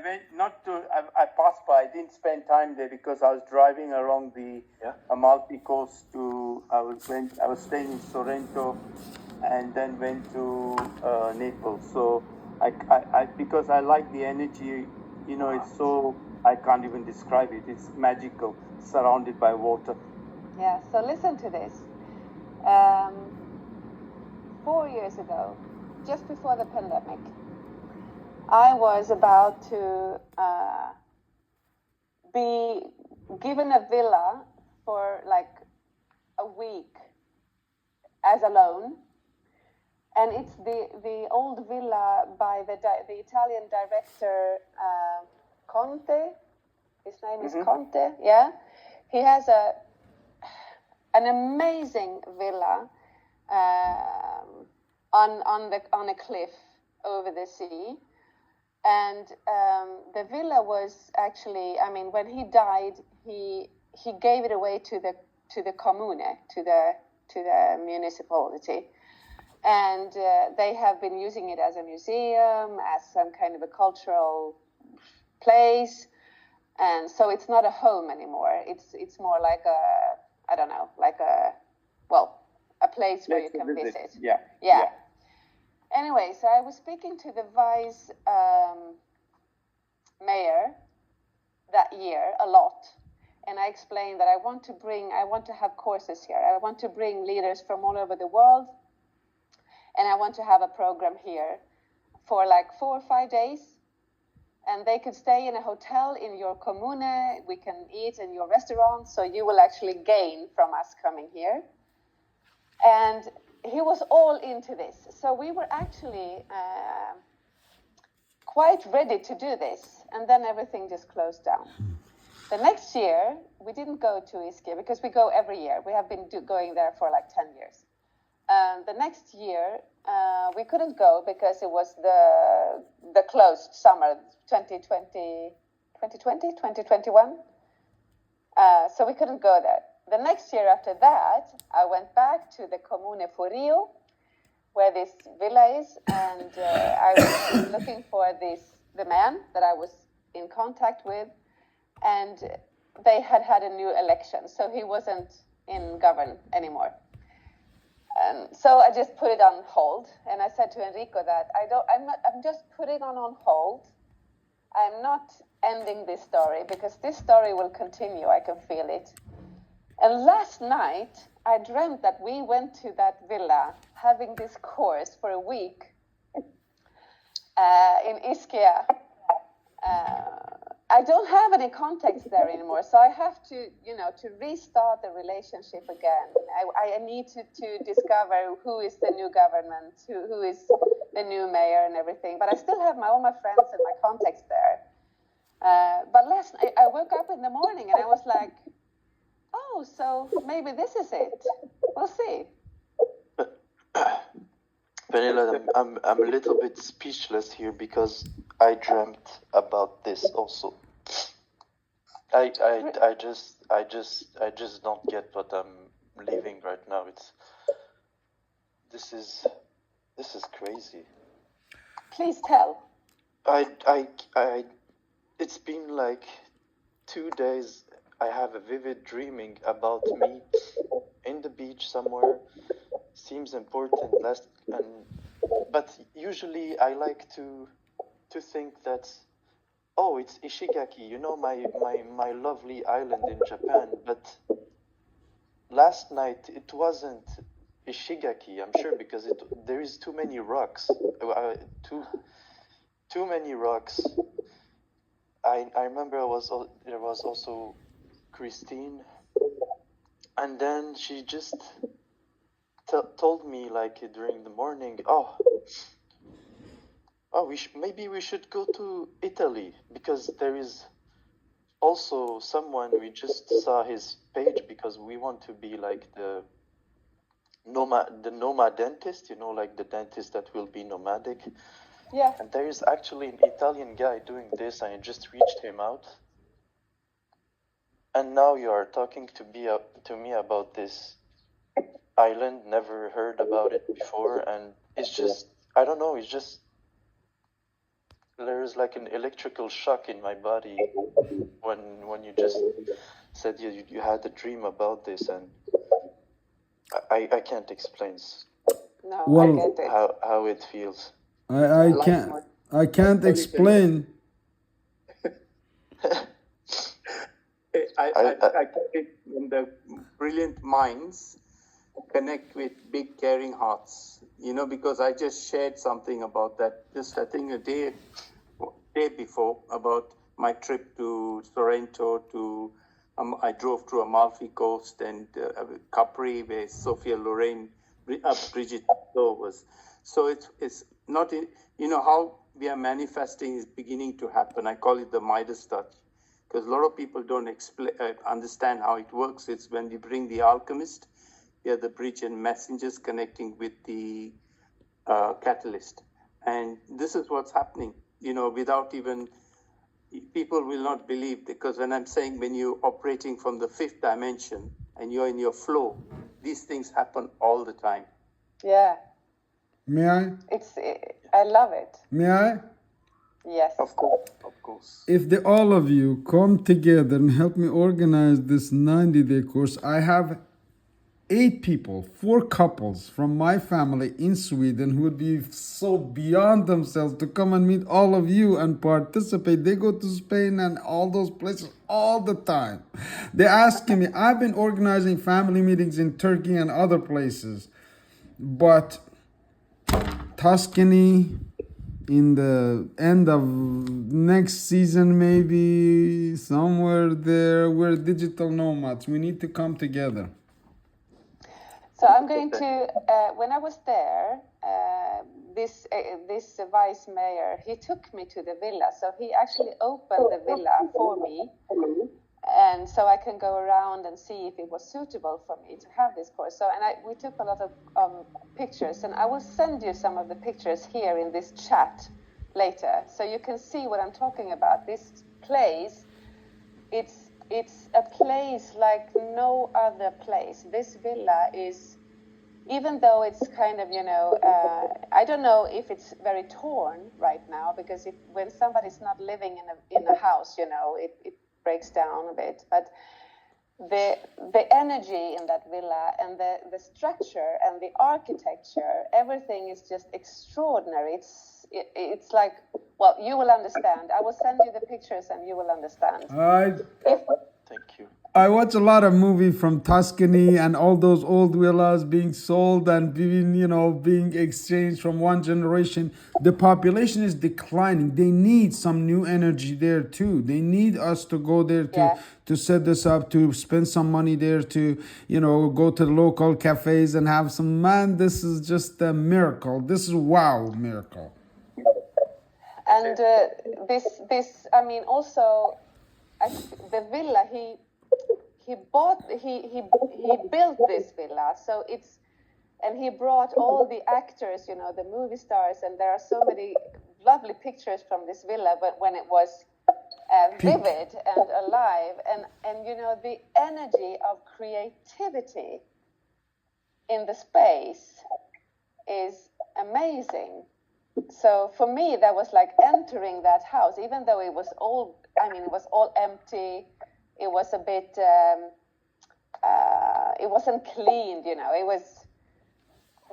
went not to. I passed by. I didn't spend time there because I was driving along the Amalfi Coast to. I was staying in Sorrento, and then went to Naples. So I because I like the energy. You know, it's so, I can't even describe it. It's magical, surrounded by water. Yeah. So listen to this. 4 years ago, just before the pandemic, I was about to be given a villa for like a week as a loan, and it's the old villa by the Italian director Conte. His name is Conte. Yeah, he has an amazing villa on a cliff over the sea. And the villa was actually, I mean, when he died, he gave it away to the commune, to the municipality, and they have been using it as a museum, as some kind of a cultural place, and so it's not a home anymore. It's more like a place where you can visit. Yeah. Anyway, so I was speaking to the vice mayor that year a lot, and I explained that I want to have courses here. I want to bring leaders from all over the world, and I want to have a program here for like 4 or 5 days, and they could stay in a hotel in your commune. We can eat in your restaurant, so you will actually gain from us coming here. And he was all into this. So we were actually quite ready to do this. And then everything just closed down. The next year, we didn't go to Ischia because we go every year. We have been going there for like 10 years. The next year, we couldn't go because it was the closed summer, 2021. So we couldn't go there. The next year after that, I went back to the Comune Furio, where this villa is, and I was looking for the man that I was in contact with, and they had a new election, so he wasn't in govern anymore. So I just put it on hold, and I said to Enrico that I'm just putting on hold. I'm not ending this story because this story will continue. I can feel it. And last night, I dreamt that we went to that villa having this course for a week in Ischia. I don't have any context there anymore, so I have to restart the relationship again. I need to discover who is the new government, who is the new mayor and everything. But I still have all my friends and my contacts there. But last night, I woke up in the morning and I was like, oh, so maybe this is it. We'll see. Pernilla, I'm a little bit speechless here because I dreamt about this also. I just don't get what I'm living right now. This is crazy. Please tell. It's been like 2 days. I have a vivid dreaming about me in the beach somewhere. Seems important. But usually I like to think that, oh, it's Ishigaki, my lovely island in Japan. But last night it wasn't Ishigaki, I'm sure, because there is too many rocks. Too many rocks. I remember there was also Christine, and then she just told me like during the morning, maybe we should go to Italy because there is also someone, we just saw his page because we want to be like the nomad dentist, like the dentist that will be nomadic. Yeah. And there is actually an Italian guy doing this, and I just reached him out. And now you are talking to me about this island, never heard about it before, and it's just, I don't know, it's just there's like an electrical shock in my body when you just said you had a dream about this, and I can't explain No, Well, I get it. how it feels. I can't explain. I get it when the brilliant minds connect with big caring hearts, because I just shared something about that just I think a day before about my trip to Sorrento I drove to Amalfi Coast and Capri where Sophia Loren, Bridget was. So it's not, how we are manifesting is beginning to happen. I call it the Midas touch. Because a lot of people don't understand how it works. It's when you bring the alchemist, we are the bridge and messengers connecting with the catalyst. And this is what's happening, without even, people will not believe, because when I'm saying when you're operating from the fifth dimension and you're in your flow, these things happen all the time. Yeah. May I? I love it. May I? Yes. Of course. If all of you come together and help me organize this 90-day course, I have 8 people, 4 couples from my family in Sweden who would be so beyond themselves to come and meet all of you and participate. They go to Spain and all those places all the time. They're asking me, I've been organizing family meetings in Turkey and other places, but Tuscany, in the end of next season, maybe somewhere there, we're digital nomads. We need to come together. So I'm going to, when I was there, this vice mayor, he took me to the villa. So he actually opened the villa for me. And so I can go around and see if it was suitable for me to have this course. So, we took a lot of pictures, and I will send you some of the pictures here in this chat later, so you can see what I'm talking about. This place, it's a place like no other place. This villa is, even though it's kind of, I don't know if it's very torn right now, because when somebody's not living in a house, it breaks down a bit, but the energy in that villa and the structure and the architecture, everything is just extraordinary. It's like, well, you will understand. I will send you the pictures and you will understand. Thank you. I watch a lot of movies from Tuscany and all those old villas being sold and being exchanged from one generation. The population is declining. They need some new energy there too. They need us to go there to set this up, to spend some money there, to go to the local cafes and have some. Man, this is just a miracle. This is miracle. And this, I mean, also the villa he built this villa, so and he brought all the actors, the movie stars, and there are so many lovely pictures from this villa, but when it was vivid and alive, and the energy of creativity in the space is amazing. So for me, that was like entering that house, even though it was all empty. It was a bit, it wasn't cleaned, it was,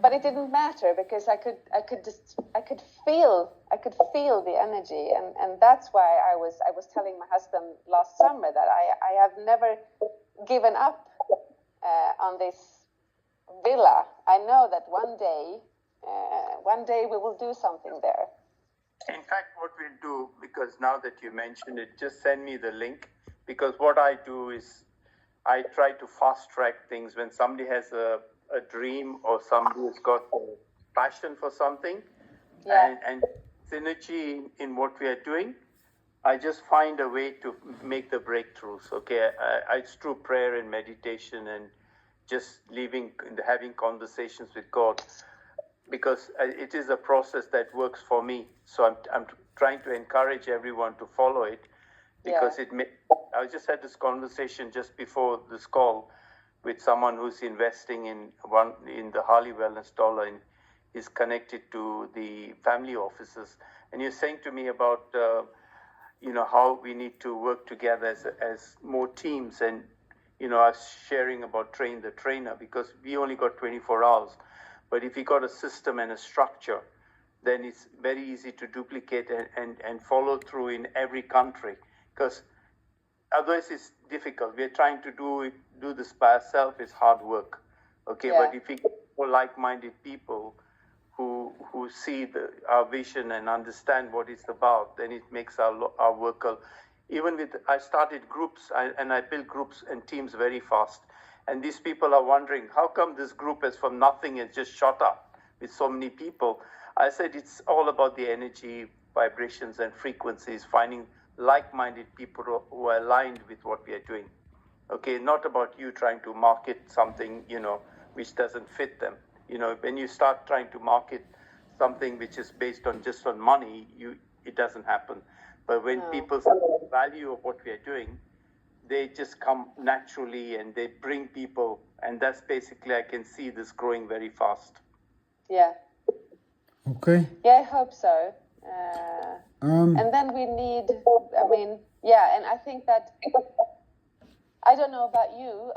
but it didn't matter, because I could feel the energy, and that's why I was telling my husband last summer that I have never given up on this villa. I know that one day we will do something there. In fact, what we'll do, because now that you mentioned it, just send me the link. Because what I do is I try to fast track things when somebody has a dream or somebody has got a passion for something and synergy in what we are doing. I just find a way to make the breakthroughs. Okay, it's through prayer and meditation and just having conversations with God, because it is a process that works for me. So I'm trying to encourage everyone to follow it. Because I just had this conversation just before this call with someone who's investing in the Harley Wellness Dollar and is connected to the family offices. And you're saying to me about, how we need to work together as more teams, and, us sharing about train the trainer, because we only got 24 hours. But if we got a system and a structure, then it's very easy to duplicate and follow through in every country, because otherwise it's difficult. We're trying to do this by ourselves. It's hard work. Okay, Yeah. but if we get more like-minded people who see our vision and understand what it's about, then it makes our work. I started groups, and I built groups and teams very fast. And these people are wondering, how come this group is from nothing and just shot up with so many people? I said it's all about the energy, vibrations, and frequencies, finding like-minded people who are aligned with what we are doing. Okay, not about you trying to market something, which doesn't fit them. When you start trying to market something which is based on just on money, it doesn't happen. But when people see the value of what we are doing, they just come naturally and they bring people, and that's basically, I can see this growing very fast. Yeah. Okay. Yeah, I hope so. And then we need, and I think that, I don't know about you,